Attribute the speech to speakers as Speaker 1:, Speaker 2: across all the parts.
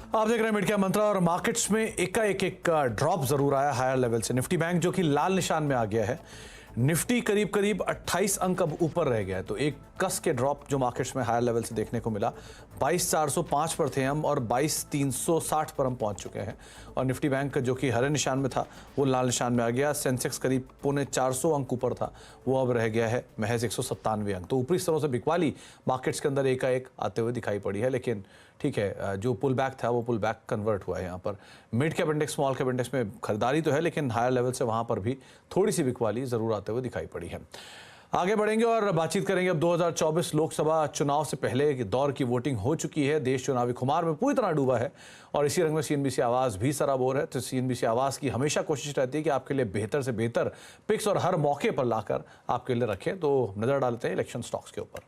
Speaker 1: आप देख रहे हैं मिड कैप मंत्रा और मार्केट्स में एक ड्रॉप जरूर आया हायर लेवल से। निफ्टी बैंक जो कि लाल निशान में आ गया है, निफ्टी करीब 28 अंक अब ऊपर रह गया है। तो एक कस के ड्रॉप जो मार्केट्स में हायर लेवल से देखने को मिला। 22,405 पर थे हम और 22,360 पर हम पहुंच चुके हैं। और निफ्टी बैंक जो कि हरे निशान में था वो लाल निशान में आ गया। सेंसेक्स करीब 450 अंक ऊपर था, वो अब रह गया है महज 197 अंक। तो ऊपरी स्तरों से बिकवाली मार्केट्स के अंदर एकाएक आते हुए दिखाई पड़ी है, लेकिन ठीक है, जो पुल बैक था वो पुल बैक कन्वर्ट हुआ है। यहाँ पर mid cap index, small cap index में खरीदारी तो है, लेकिन हायर लेवल से वहाँ पर भी थोड़ी सी बिकवाली जरूर आते हुए दिखाई पड़ी है। आगे बढ़ेंगे और बातचीत करेंगे। अब 2024 लोकसभा चुनाव से पहले दौर की वोटिंग हो चुकी है। देश चुनावी खुमार में पूरी तरह डूबा है और इसी रंग में सीएनबीसी आवाज़ भी सराबोर है। तो सीएनबीसी आवाज़ की हमेशा कोशिश रहती है कि आपके लिए बेहतर से बेहतर पिक्स और हर मौके पर लाकर आपके लिए रखें। तो नजर डालते हैं इलेक्शन स्टॉक्स के ऊपर।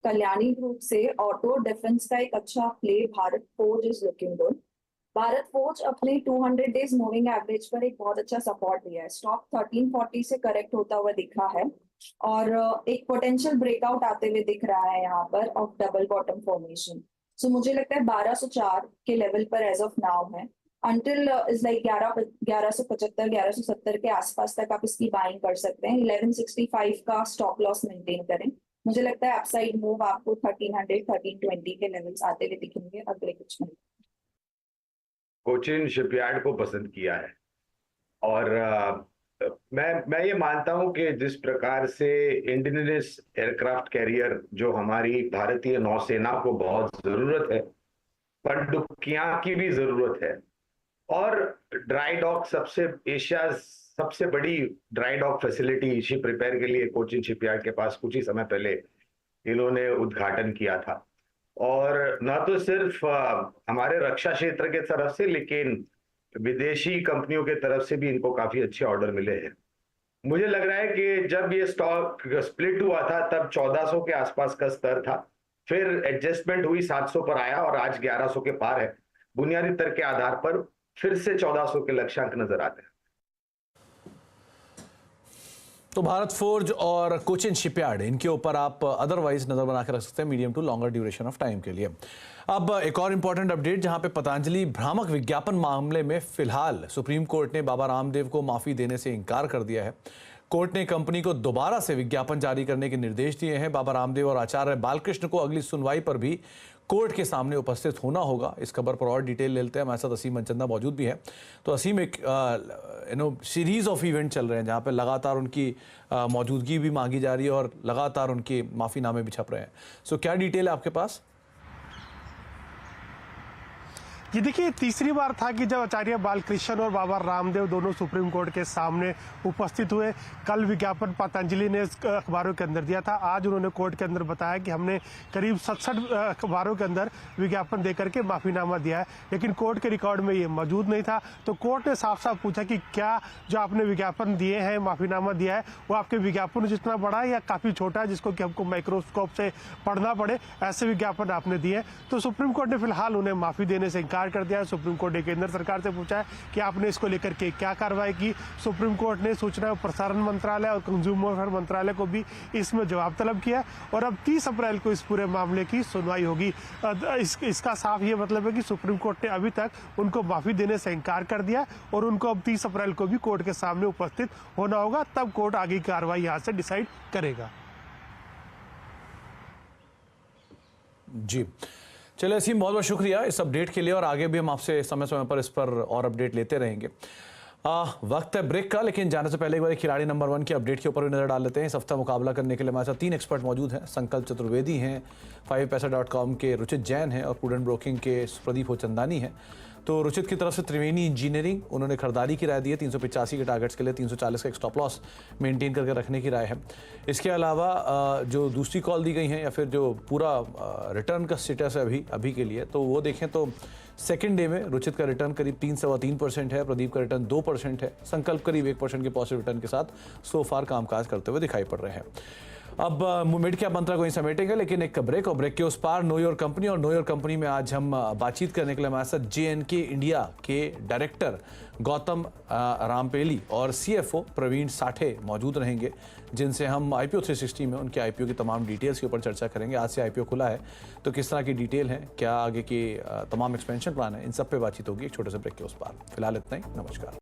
Speaker 2: कल्याणी ग्रुप से ऑटो डिफेंस का एक अच्छा play Bharat forge is looking good. Bharat forge अपने 200 डेज मूविंग एवरेज पर एक बहुत अच्छा सपोर्ट दिया है। स्टॉक 1340 से करेक्ट होता हुआ दिखा है और एक पोटेंशियल ब्रेकआउट आते हुए दिख रहा है यहाँ पर ऑफ डबल बॉटम फॉर्मेशन। सो मुझे लगता है 1204 के लेवल पर एज ऑफ नाउ है। अंटिल इज लाइक 1175 1170 के आसपास तक आप इसकी बाइंग कर सकते हैं। 1165 का स्टॉप लॉस मेंटेन करें। मुझे लगता है अपसाइड मूव आपको 1300 1320 के लेवल्स आते हुए दिखेंगे अगले कुछ महीने।
Speaker 3: कोचिन शिपयार्ड को पसंद किया है और मैं ये मानता हूं कि जिस प्रकार से इंडिजिनस एयरक्राफ्ट कैरियर जो हमारी भारतीय नौसेना को बहुत जरूरत है, पनडुब्बियां की भी जरूरत है और ड्राई डॉक एशिया सबसे बड़ी dry dock facility ship repair के लिए कोचिन शिपयार्ड के पास कुछ ही समय पहले इन्होंने उद्घाटन किया था। और न तो सिर्फ हमारे रक्षा क्षेत्र के तरफ से, लेकिन विदेशी कंपनियों के तरफ से भी इनको काफी अच्छे ऑर्डर मिले हैं। मुझे लग रहा है कि जब ये स्टॉक स्प्लिट हुआ था तब 1400 के आसपास का स्तर था, फिर एडजस्टमेंट हुई 700 पर आया और आज 1100 के पार है। बुनियादी तर्क के आधार पर फिर से 1400 के लक्ष्यांक नजर आते हैं।
Speaker 1: तो भारत फोर्ज और कोचिन शिपयार्ड, इनके ऊपर आप अदरवाइज नजर बना के रख सकते हैं medium to longer duration of time के लिए। अब एक और इंपॉर्टेंट अपडेट, जहां पे पतंजलि भ्रामक विज्ञापन मामले में फिलहाल सुप्रीम कोर्ट ने बाबा रामदेव को माफी देने से इनकार कर दिया है। कोर्ट ने कंपनी को दोबारा से विज्ञापन जारी करने के निर्देश दिए हैं। बाबा रामदेव और आचार्य बालकृष्ण को अगली सुनवाई पर भी कोर्ट के सामने उपस्थित होना होगा। इस खबर पर और डिटेल ले लेते हैं। हमारे साथ असीम मनचंदा मौजूद भी है। तो असीम, एक सीरीज ऑफ इवेंट चल रहे हैं जहां पे लगातार उनकी मौजूदगी भी मांगी जा रही है और लगातार उनके माफीनामे भी छप रहे हैं। सो क्या डिटेल है आपके पास?
Speaker 4: ये देखिए, तीसरी बार था कि जब आचार्य बालकृष्ण और बाबा रामदेव दोनों सुप्रीम कोर्ट के सामने उपस्थित हुए। कल विज्ञापन पतंजलि ने अखबारों के अंदर दिया था, आज उन्होंने कोर्ट के अंदर बताया कि हमने करीब 67 अखबारों के अंदर विज्ञापन देकर के माफीनामा दिया है, लेकिन कोर्ट के रिकॉर्ड में ये मौजूद नहीं था। तो कोर्ट ने साफ साफ पूछा कि क्या जो आपने विज्ञापन दिए हैं, माफीनामा दिया है, वो आपके विज्ञापन जितना बड़ा है या काफी छोटा है जिसको कि हमको माइक्रोस्कोप से पढ़ना पड़े, ऐसे विज्ञापन आपने दिए। तो सुप्रीम कोर्ट ने फिलहाल उन्हें माफी देने से कर दिया है। सुप्रीम कोर्ट ने केंद्र सरकार से पूछा है कि आपने इसको लेकर के क्या कार्रवाई की। सुप्रीम कोर्ट ने सूचना और प्रसारण मंत्रालय और कंज्यूमर मंत्रालय को भी इसमें जवाब तलब किया और अब 30 अप्रैल को इस पूरे मामले की सुनवाई होगी। इसका साफ ये मतलब है कि सुप्रीम कोर्ट ने अभी तक उनको माफी देने से इनकार कर दिया और उनको अब 30 अप्रैल को भी कोर्ट के सामने उपस्थित होना होगा, तब कोर्ट आगे की कार्रवाई यहां से डिसाइड करेगा।
Speaker 1: जी चलिए असीम, बहुत बहुत शुक्रिया इस अपडेट के लिए और आगे भी हम आपसे समय समय पर इस पर और अपडेट लेते रहेंगे। वक्त है ब्रेक का, लेकिन जाने से पहले एक बार खिलाड़ी नंबर 1 के अपडेट के ऊपर भी नजर डाल लेते हैं। इस हफ्ता मुकाबला करने के लिए हमारे साथ 3 एक्सपर्ट मौजूद हैं। संकल्प चतुर्वेदी हैं, 5paisa.com के रुचित जैन हैं और प्रूडेंट ब्रोकिंग के प्रदीप होचंदानी हैं। तो रुचित की तरफ से त्रिवेणी इंजीनियरिंग, उन्होंने खरीदारी की राय दी है 385 के टारगेट्स के लिए, 340 का एक स्टॉप लॉस मेंटेन करके रखने की राय है। इसके अलावा जो दूसरी कॉल दी गई है या फिर जो पूरा रिटर्न का स्टेटस है अभी के लिए, तो वो देखें तो सेकेंड डे में रुचित का रिटर्न करीब 3.3% है, प्रदीप का रिटर्न 2% है, संकल्प करीब 1% के पॉजिटिव रिटर्न के साथ सो फार कामकाज करते हुए दिखाई पड़ रहे हैं। अब मिड कैप मंत्रा को ही समेटेंगे, लेकिन एक ब्रेक और ब्रेक के उस पार नो योर कंपनी। और नो योर कंपनी में आज हम बातचीत करने के लिए हमारे साथ JNK इंडिया के डायरेक्टर गौतम रामपेली और CFO प्रवीण साठे मौजूद रहेंगे, जिनसे हम IPO 360 में उनके IPO की तमाम डिटेल्स के ऊपर चर्चा करेंगे। आज से IPO खुला है तो किस तरह की डिटेल है, क्या आगे के तमाम एक्सपेंशन प्लान है, इन सब पे बातचीत होगी एक छोटे से ब्रेक के उस पार। फिलहाल इतना ही, नमस्कार।